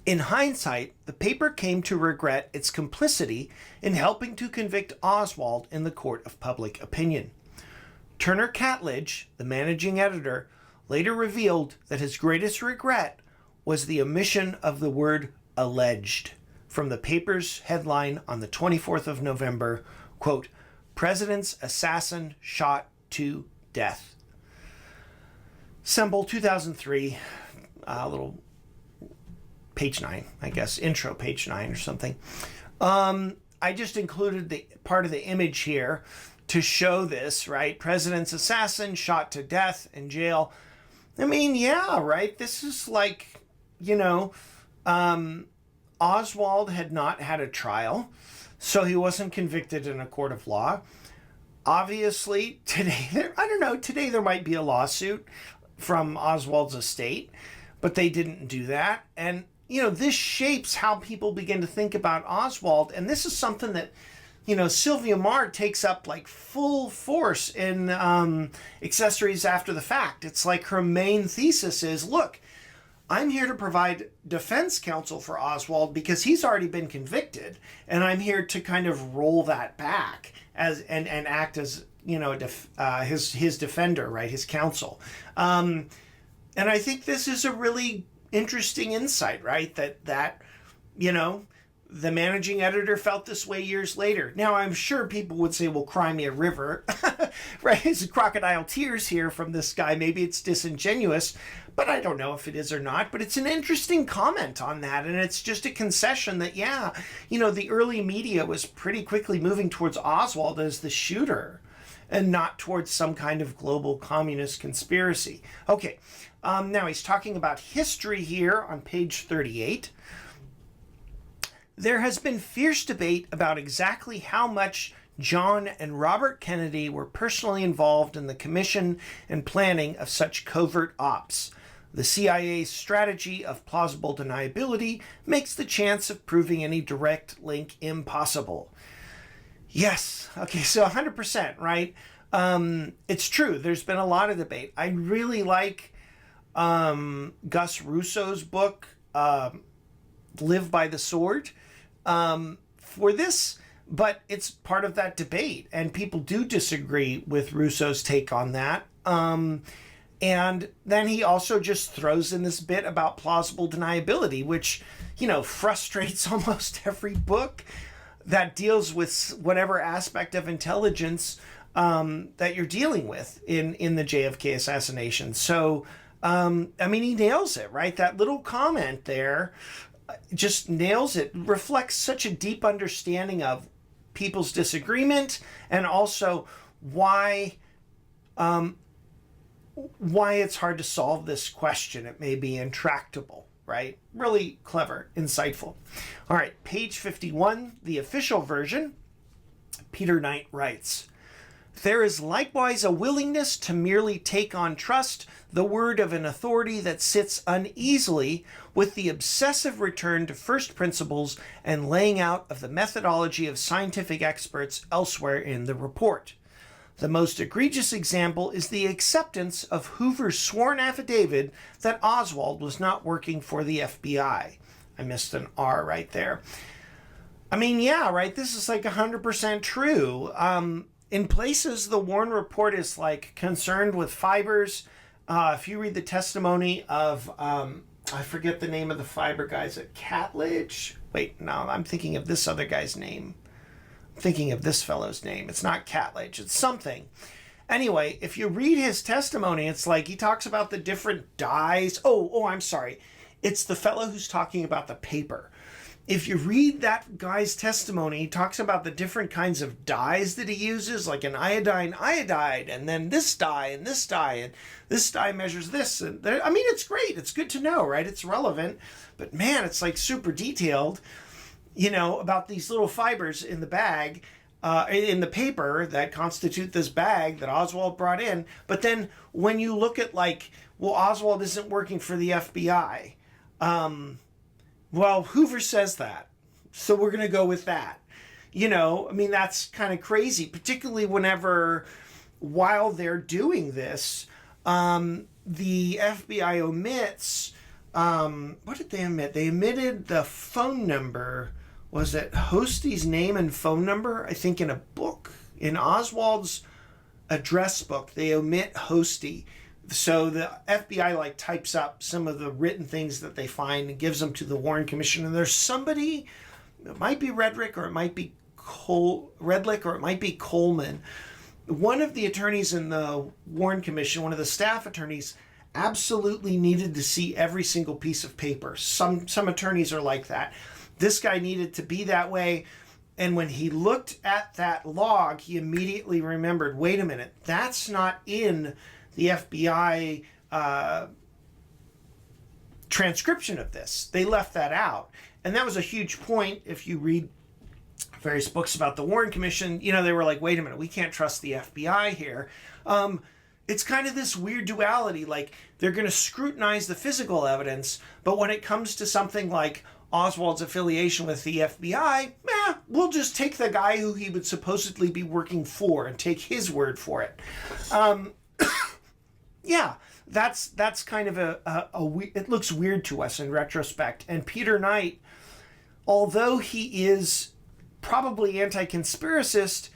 [SPEAKER 3] "In hindsight, the paper came to regret its complicity in helping to convict Oswald in the court of public opinion. Turner Catledge, the managing editor, later revealed that his greatest regret was the omission of the word alleged from the paper's headline on the 24th of November, quote, 'President's assassin shot to death.'" Semple, 2003, little page 9, I guess, intro page 9 or something. I just included the part of the image here to show this, right? President's assassin shot to death in jail. I mean, yeah, right? This is like, Oswald had not had a trial. So he wasn't convicted in a court of law. Obviously, today there might be a lawsuit from Oswald's estate, but they didn't do that. And, this shapes how people begin to think about Oswald. And this is something that, Sylvia Maher takes up like full force in Accessories After the Fact. It's like her main thesis is, look, I'm here to provide defense counsel for Oswald because he's already been convicted, and I'm here to kind of roll that back and act as his defender, right, his counsel. And I think this is a really interesting insight, right? That the managing editor felt this way years later. Now, I'm sure people would say, well, cry me a river, right? It's crocodile tears here from this guy. Maybe it's disingenuous, but I don't know if it is or not. But it's an interesting comment on that. And it's just a concession that, the early media was pretty quickly moving towards Oswald as the shooter and not towards some kind of global communist conspiracy. Okay, now he's talking about history here on page 38. There has been fierce debate about exactly how much John and Robert Kennedy were personally involved in the commission and planning of such covert ops. The CIA's strategy of plausible deniability makes the chance of proving any direct link impossible. Yes, okay, so 100%, right? It's true, there's been a lot of debate. I really like Gus Russo's book, Live by the Sword, for this, but it's part of that debate, and people do disagree with Russo's take on that. And then he also just throws in this bit about plausible deniability, which, frustrates almost every book that deals with whatever aspect of intelligence that you're dealing with in the JFK assassination. So, he nails it, right? That little comment there just nails it, reflects such a deep understanding of people's disagreement and also why it's hard to solve this question. It may be intractable, right? Really clever, insightful. All right, page 51, the official version. Peter Knight writes, "There is likewise a willingness to merely take on trust the word of an authority that sits uneasily with the obsessive return to first principles and laying out of the methodology of scientific experts elsewhere in the report. The most egregious example is the acceptance of Hoover's sworn affidavit that Oswald was not working for the FBI. I missed an R right there. Right? This is like 100% true. In places, the Warren report is like concerned with fibers. If you read the testimony of, I forget the name of the fiber guys at Catledge. Wait, no, I'm thinking of this other guy's name. I'm thinking of this fellow's name. It's not Catledge, it's something. Anyway, if you read his testimony, it's like he talks about the different dyes. I'm sorry. It's the fellow who's talking about the paper. If you read that guy's testimony, he talks about the different kinds of dyes that he uses, like an iodide, and then this dye, and this dye measures this. And it's great. It's good to know, right? It's relevant. But man, it's like super detailed, about these little fibers in the bag, in the paper that constitute this bag that Oswald brought in. But then when you look at Oswald isn't working for the FBI. Well, Hoover says that, so we're going to go with that. That's kind of crazy, particularly while they're doing this, the FBI omits, what did they omit? They omitted the phone number. Was it Hostie's name and phone number? I think in a book, in Oswald's address book, they omit Hostie. So the FBI types up some of the written things that they find and gives them to the Warren Commission. And there's somebody, it might be Redlick or it might be Coleman. One of the attorneys in the Warren Commission, one of the staff attorneys, absolutely needed to see every single piece of paper. Some attorneys are like that. This guy needed to be that way. And when he looked at that log, he immediately remembered, wait a minute, that's not in the FBI transcription of this. They left that out. And that was a huge point if you read various books about the Warren Commission, they were like, wait a minute, we can't trust the FBI here. It's kind of this weird duality, like they're going to scrutinize the physical evidence, but when it comes to something like Oswald's affiliation with the FBI, we'll just take the guy who he would supposedly be working for and take his word for it. Yeah, that's kind of it looks weird to us in retrospect. And Peter Knight, although he is probably anti-conspiracist,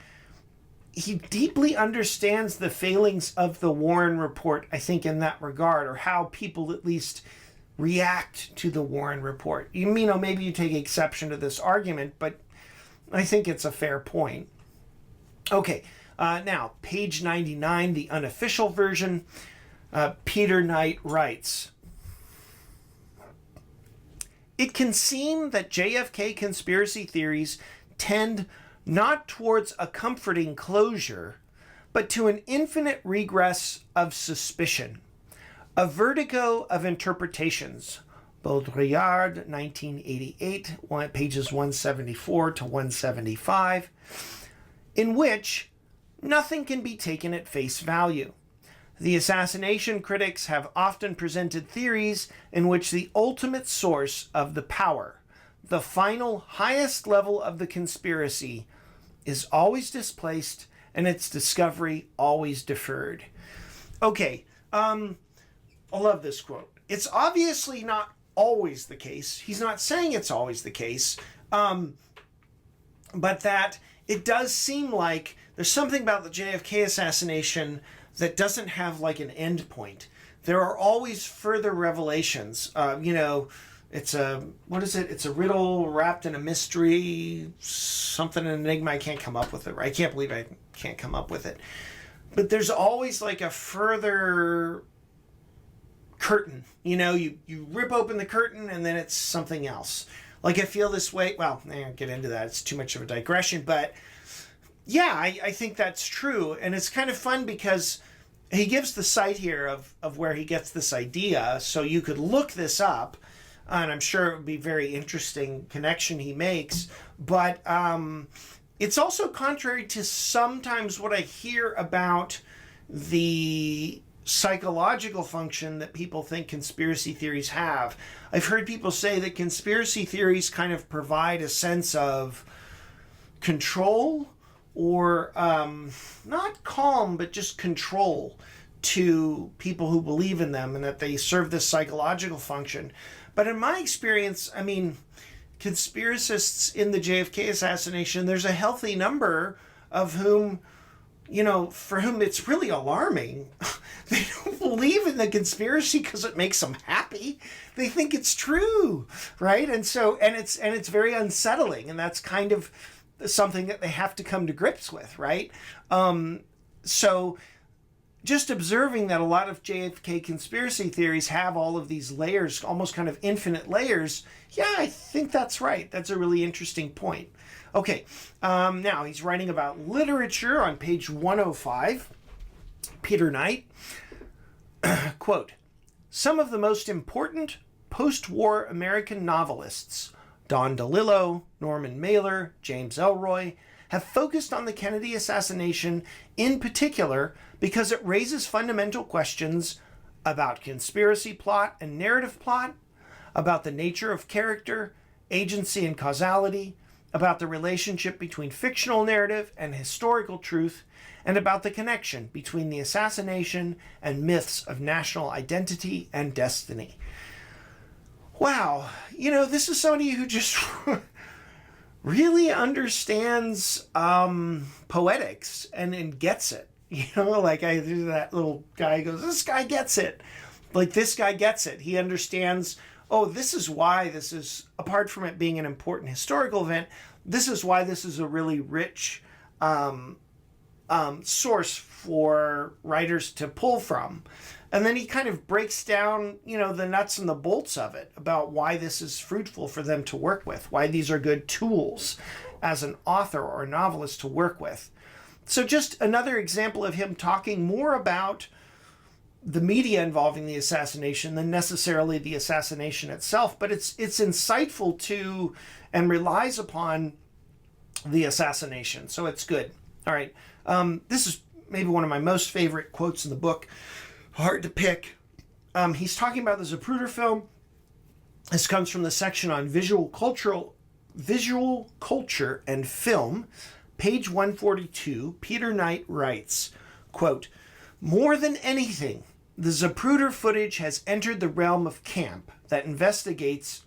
[SPEAKER 3] he deeply understands the failings of the Warren report, I think, in that regard, or how people at least react to the Warren report. Maybe you take exception to this argument, but I think it's a fair point. Okay, now, page 99, the unofficial version. Peter Knight writes, "It can seem that JFK conspiracy theories tend not towards a comforting closure, but to an infinite regress of suspicion, a vertigo of interpretations." Baudrillard, 1988, pages 174 to 175, in which nothing can be taken at face value. The assassination critics have often presented theories in which the ultimate source of the power, the final highest level of the conspiracy, is always displaced and its discovery always deferred. Okay, I love this quote. It's obviously not always the case. He's not saying it's always the case, but that it does seem like there's something about the JFK assassination that doesn't have like an end point. There are always further revelations. It's a riddle wrapped in a mystery, something, an enigma. I can't come up with it. I can't believe I can't come up with it. But there's always like a further curtain. You rip open the curtain and then it's something else. Like I feel this way. Well, I won't get into that. It's too much of a digression. But yeah, I think that's true. And it's kind of fun because he gives the site here of where he gets this idea. So you could look this up. And I'm sure it would be a very interesting connection he makes. But it's also contrary to sometimes what I hear about the psychological function that people think conspiracy theories have. I've heard people say that conspiracy theories kind of provide a sense of control, or not calm, but just control to people who believe in them, and that they serve this psychological function. But in my experience, conspiracists in the JFK assassination, there's a healthy number of whom, for whom it's really alarming. They don't believe in the conspiracy because it makes them happy. They think it's true, right? And it's very unsettling, and that's kind of something that they have to come to grips with, right? So just observing that a lot of JFK conspiracy theories have all of these layers, almost kind of infinite layers, yeah, I think that's right. That's a really interesting point. Okay, now he's writing about literature on page 105. Peter Knight, quote, "Some of the most important post-war American novelists, Don DeLillo, Norman Mailer, James Ellroy, have focused on the Kennedy assassination in particular because it raises fundamental questions about conspiracy plot and narrative plot, about the nature of character, agency and causality, about the relationship between fictional narrative and historical truth, and about the connection between the assassination and myths of national identity and destiny." Wow, this is somebody who just really understands poetics and gets it. Like I do, that little guy goes, this guy gets it. Like this guy gets it. He understands, this is why this is, apart from it being an important historical event, this is why this is a really rich source for writers to pull from. And then he kind of breaks down, the nuts and the bolts of it, about why this is fruitful for them to work with, why these are good tools as an author or a novelist to work with. So just another example of him talking more about the media involving the assassination than necessarily the assassination itself. But it's insightful to, and relies upon the assassination. So it's good. All right. This is maybe one of my most favorite quotes in the book. Hard to pick. He's talking about the Zapruder film. This comes from the section on visual culture and film. Page 142, Peter Knight writes, quote, "More than anything, the Zapruder footage has entered the realm of camp that investigates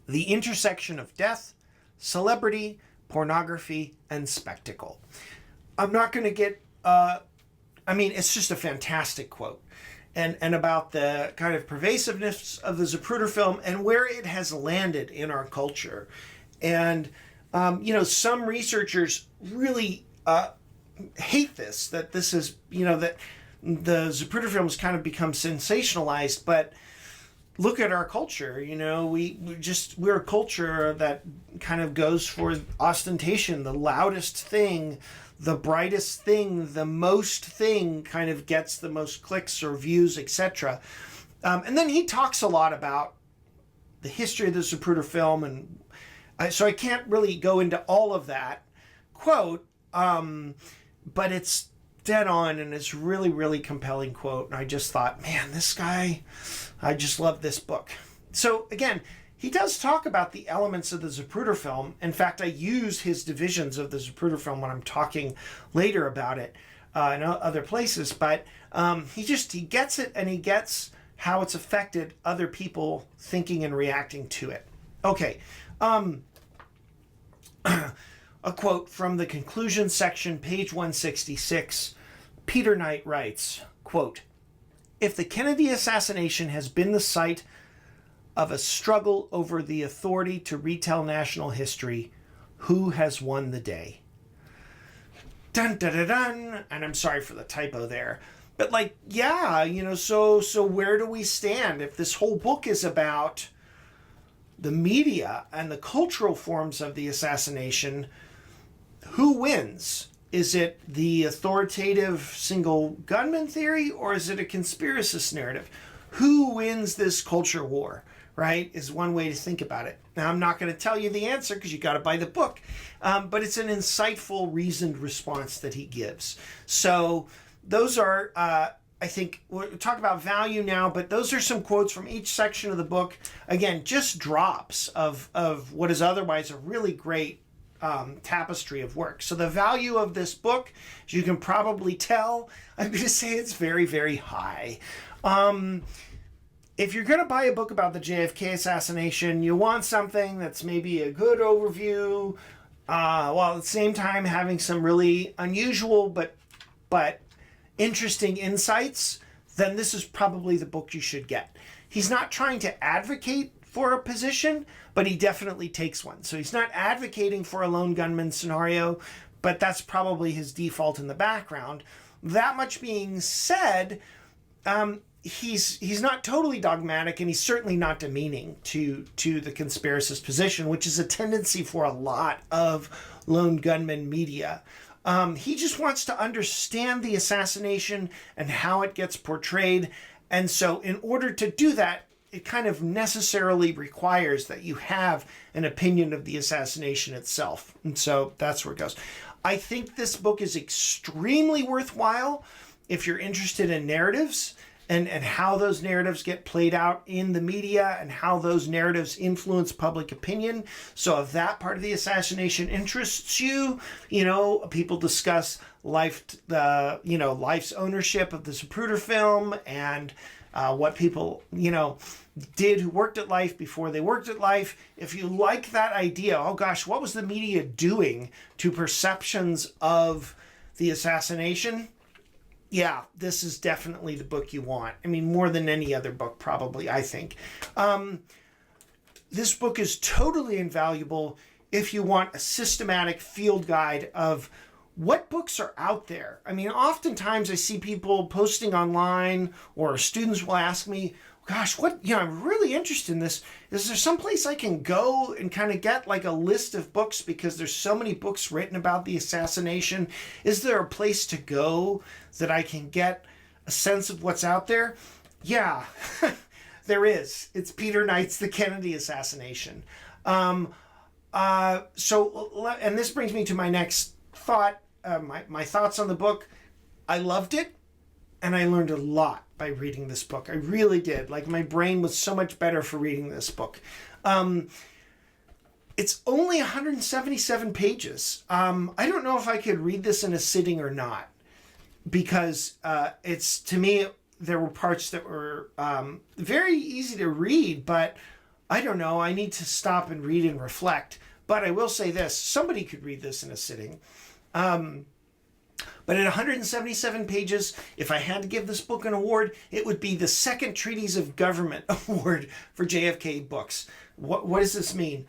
[SPEAKER 3] the intersection of death, celebrity, pornography, and spectacle." I'm not going to get, it's just a fantastic quote. And about the kind of pervasiveness of the Zapruder film and where it has landed in our culture. And, some researchers really hate this, that this is, that the Zapruder film has kind of become sensationalized, but look at our culture, we're a culture that kind of goes for ostentation, the loudest thing, the brightest thing, the most thing kind of gets the most clicks or views, etc. And then he talks a lot about the history of the Zapruder film, and so I can't really go into all of that quote, but it's dead on, and it's really, really compelling quote. And I just thought, man, this guy, I just love this book. So again, he does talk about the elements of the Zapruder film. In fact, I use his divisions of the Zapruder film when I'm talking later about it in other places. But he gets it, and he gets how it's affected other people thinking and reacting to it. Okay. A quote from the conclusion section, page 166. Peter Knight writes, quote, "If the Kennedy assassination has been the site of a struggle over the authority to retell national history, who has won the day?" Dun, dun, dun, dun. And I'm sorry for the typo there. But so where do we stand? If this whole book is about the media and the cultural forms of the assassination, who wins? Is it the authoritative single gunman theory, or is it a conspiracist narrative? Who wins this culture war, right, is one way to think about it. Now, I'm not going to tell you the answer because you got to buy the book, but it's an insightful, reasoned response that he gives. So those are, I think, we'll talk about value now, but those are some quotes from each section of the book. Again, just drops of what is otherwise a really great tapestry of work. So the value of this book, as you can probably tell, I'm going to say it's very, very high. If you're going to buy a book about the JFK assassination, you want something that's maybe a good overview, while at the same time having some really unusual but interesting insights, then this is probably the book you should get. He's not trying to advocate for a position, but he definitely takes one. So he's not advocating for a lone gunman scenario, but that's probably his default in the background. That much being said, he's not totally dogmatic, and he's certainly not demeaning to the conspiracist position, which is a tendency for a lot of lone gunman media. He just wants to understand the assassination and how it gets portrayed. And so in order to do that, it kind of necessarily requires that you have an opinion of the assassination itself. And so that's where it goes. I think this book is extremely worthwhile if you're interested in narratives and how those narratives get played out in the media and how those narratives influence public opinion. So if that part of the assassination interests you, people discuss life's ownership of the Zapruder film and what people, did who worked at Life before they worked at Life. If you like that idea, oh gosh, what was the media doing to perceptions of the assassination? Yeah, this is definitely the book you want. I mean, more than any other book, probably, I think. This book is totally invaluable if you want a systematic field guide of what books are out there. I mean, oftentimes I see people posting online, or students will ask me, gosh, I'm really interested in this. Is there some place I can go and kind of get like a list of books, because there's so many books written about the assassination? Is there a place to go that I can get a sense of what's out there? Yeah, there is. It's Peter Knight's The Kennedy Assassination. And this brings me to my next thought, my thoughts on the book. I loved it, and I learned a lot by reading this book. I really did. Like, my brain was so much better for reading this book. It's only 177 pages. I don't know if I could read this in a sitting or not, because to me, there were parts that were very easy to read, but I don't know, I need to stop and read and reflect. But I will say this, somebody could read this in a sitting. But at 177 pages, if I had to give this book an award, it would be the Second Treatise of Government Award for JFK books. What does this mean?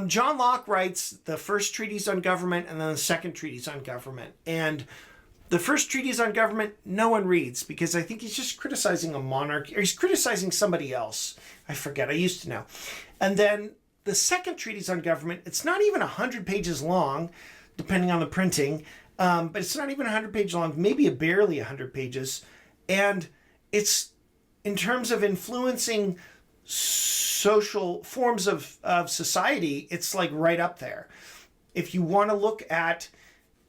[SPEAKER 3] John Locke writes the first treatise on government and then the second treatise on government. And the first treatise on government, no one reads, because I think he's just criticizing a monarchy, or he's criticizing somebody else. I forget, I used to know. And then the second treatise on government, it's not even 100 pages long, depending on the printing, but it's not even 100 pages long, maybe barely 100 pages. And it's, in terms of influencing social forms of society, it's like right up there. If you want to look at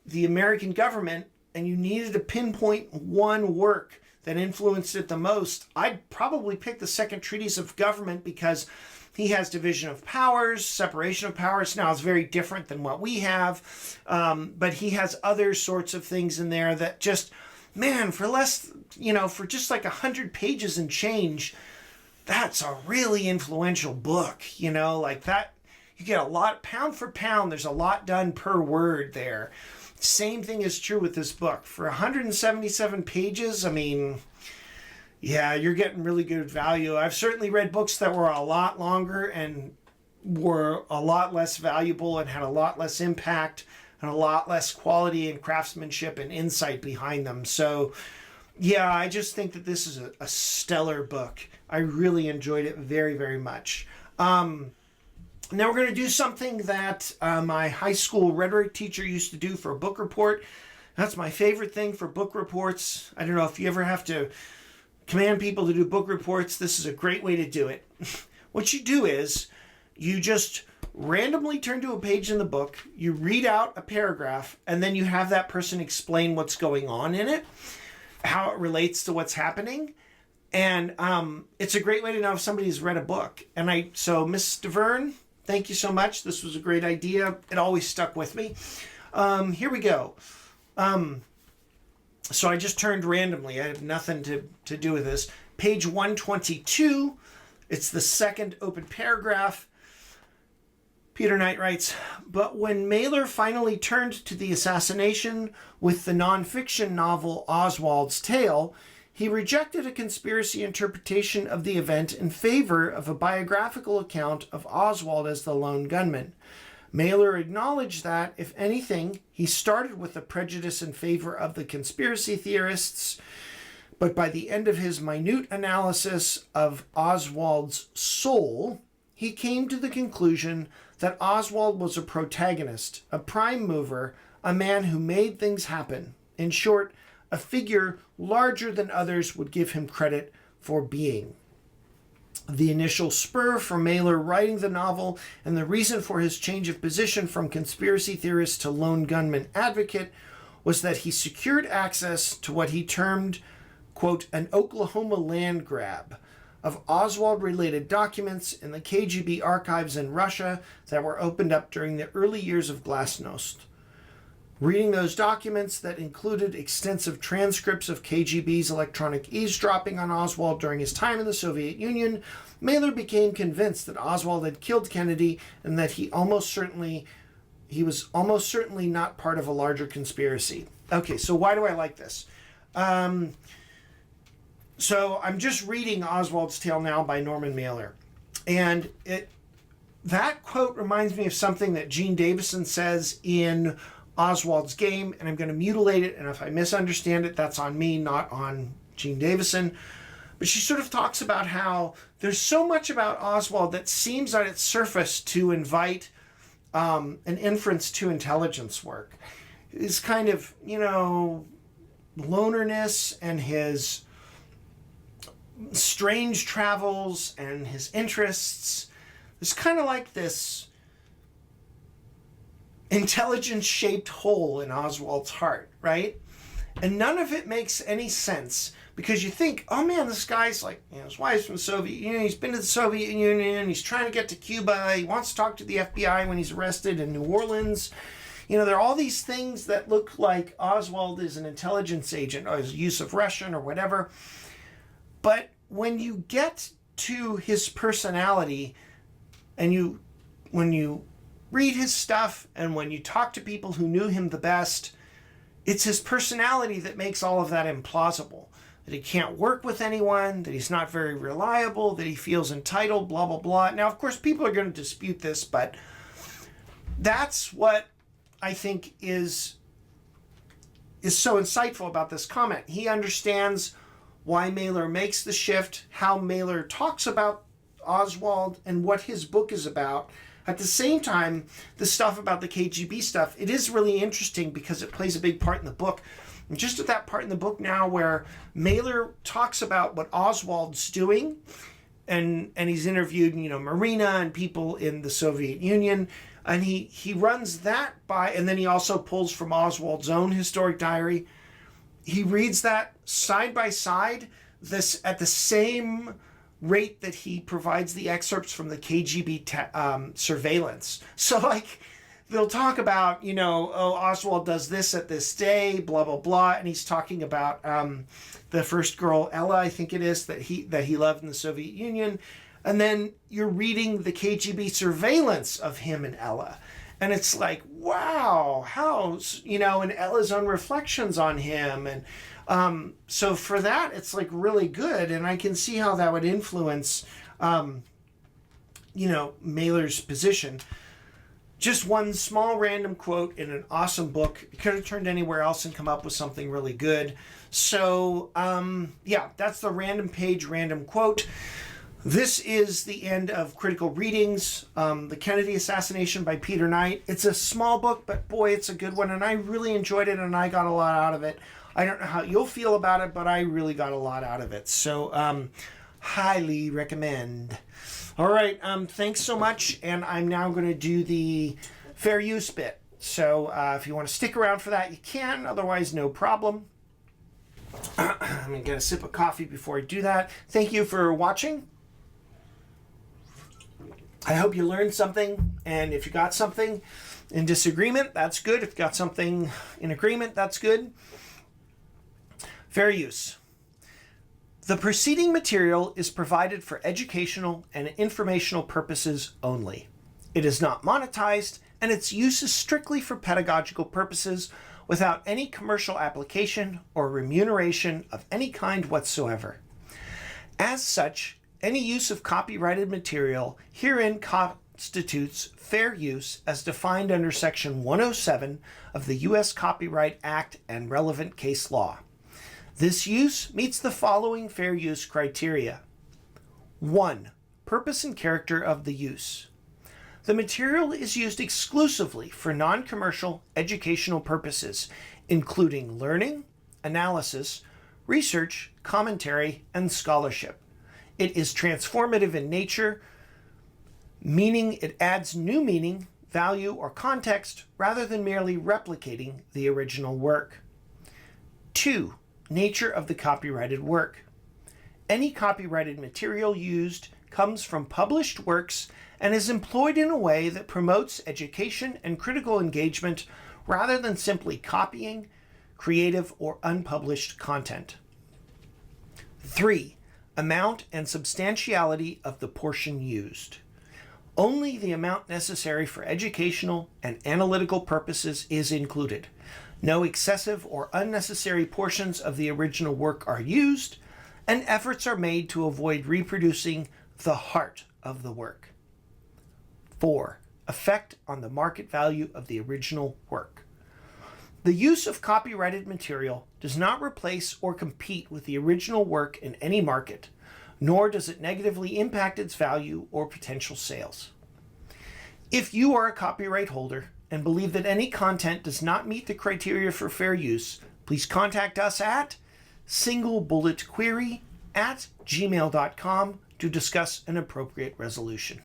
[SPEAKER 3] the American government and you needed to pinpoint one work that influenced it the most, I'd probably pick the Second Treatise of Government, because he has division of powers, separation of powers. Now, it's very different than what we have, but he has other sorts of things in there that just, man, for less, for just like 100 pages and change, that's a really influential book, like that. You get a lot, pound for pound, there's a lot done per word there. Same thing is true with this book. For 177 pages, I mean, yeah, you're getting really good value. I've certainly read books that were a lot longer and were a lot less valuable and had a lot less impact and a lot less quality and craftsmanship and insight behind them. So, yeah, I just think that this is a stellar book. I really enjoyed it very, very much. Now we're going to do something that my high school rhetoric teacher used to do for a book report. That's my favorite thing for book reports. I don't know if you ever have to command people to do book reports. This is a great way to do it. What you do is you just randomly turn to a page in the book, you read out a paragraph, and then you have that person explain what's going on in it, how it relates to what's happening. And it's a great way to know if somebody's read a book. So Miss DeVerne, thank you so much. This was a great idea. It always stuck with me. Here we go. So I just turned randomly. I have nothing to do with this. Page 122. It's the second open paragraph. Peter Knight writes, "But when Mailer finally turned to the assassination with the nonfiction novel Oswald's Tale, he rejected a conspiracy interpretation of the event in favor of a biographical account of Oswald as the lone gunman. Mailer acknowledged that, if anything, he started with a prejudice in favor of the conspiracy theorists, but by the end of his minute analysis of Oswald's soul, he came to the conclusion that Oswald was a protagonist, a prime mover, a man who made things happen. In short, a figure larger than others would give him credit for being. The initial spur for Mailer writing the novel and the reason for his change of position from conspiracy theorist to lone gunman advocate was that he secured access to what he termed, quote, an Oklahoma land grab of Oswald-related documents in the KGB archives in Russia that were opened up during the early years of Glasnost. Reading those documents that included extensive transcripts of KGB's electronic eavesdropping on Oswald during his time in the Soviet Union, Mailer became convinced that Oswald had killed Kennedy and that he was almost certainly not part of a larger conspiracy." Okay, so why do I like this? So I'm just reading Oswald's Tale now by Norman Mailer. And that quote reminds me of something that Gene Davison says in Oswald's Game, and I'm going to mutilate it, and if I misunderstand it, that's on me, not on Gene Davison. But she sort of talks about how there's so much about Oswald that seems on its surface to invite an inference to intelligence work. His kind of, lonerness and his strange travels and his interests. It's kind of like this intelligence-shaped hole in Oswald's heart, right? And none of it makes any sense because you think, oh man, this guy's like, his wife's from the Soviet Union, he's been to the Soviet Union, he's trying to get to Cuba, he wants to talk to the FBI when he's arrested in New Orleans. There are all these things that look like Oswald is an intelligence agent or his use of Russian or whatever. But when you get to his personality and when you read his stuff and when you talk to people who knew him the best, it's his personality that makes all of that implausible. That he can't work with anyone, that he's not very reliable, that he feels entitled, blah, blah, blah. Now, of course, people are going to dispute this, but that's what I think is so insightful about this comment. He understands why Mailer makes the shift, how Mailer talks about Oswald and what his book is about. At the same time, the stuff about the KGB stuff, it is really interesting because it plays a big part in the book. And just at that part in the book now where Mailer talks about what Oswald's doing, and he's interviewed, Marina and people in the Soviet Union, and he runs that by, and then he also pulls from Oswald's own historic diary. He reads that side by side, this at the same rate that he provides the excerpts from the KGB surveillance. So they'll talk about, Oswald does this at this day, blah, blah, blah. And he's talking about the first girl, Ella, I think it is, that he loved in the Soviet Union. And then you're reading the KGB surveillance of him and Ella. And it's like, wow, and Ella's own reflections on him. And so for that, it's really good. And I can see how that would influence, Mailer's position. Just one small random quote in an awesome book. You could have turned anywhere else and come up with something really good. So, that's the random page, random quote. This is the end of Critical Readings, The Kennedy Assassination by Peter Knight. It's a small book, but boy, it's a good one. And I really enjoyed it and I got a lot out of it. I don't know how you'll feel about it, but I really got a lot out of it. So, highly recommend. All right, thanks so much, and I'm now going to do the fair use bit. So if you want to stick around for that, you can. Otherwise, no problem. I'm going to get a sip of coffee before I do that. Thank you for watching. I hope you learned something, and if you got something in disagreement, that's good. If you got something in agreement, that's good. Fair use. The preceding material is provided for educational and informational purposes only. It is not monetized, and its use is strictly for pedagogical purposes without any commercial application or remuneration of any kind whatsoever. As such, any use of copyrighted material herein constitutes fair use as defined under Section 107 of the U.S. Copyright Act and relevant case law. This use meets the following fair use criteria. 1. Purpose and character of the use. The material is used exclusively for non-commercial educational purposes, including learning, analysis, research, commentary, and scholarship. It is transformative in nature, meaning it adds new meaning, value, or context rather than merely replicating the original work. 2. Nature of the copyrighted work. Any copyrighted material used comes from published works and is employed in a way that promotes education and critical engagement rather than simply copying creative or unpublished content. 3. Amount and substantiality of the portion used. Only the amount necessary for educational and analytical purposes is included. No excessive or unnecessary portions of the original work are used, and efforts are made to avoid reproducing the heart of the work. 4. Effect on the market value of the original work. The use of copyrighted material does not replace or compete with the original work in any market, nor does it negatively impact its value or potential sales. If you are a copyright holder and believe that any content does not meet the criteria for fair use, please contact us at singlebulletquery@gmail.com to discuss an appropriate resolution.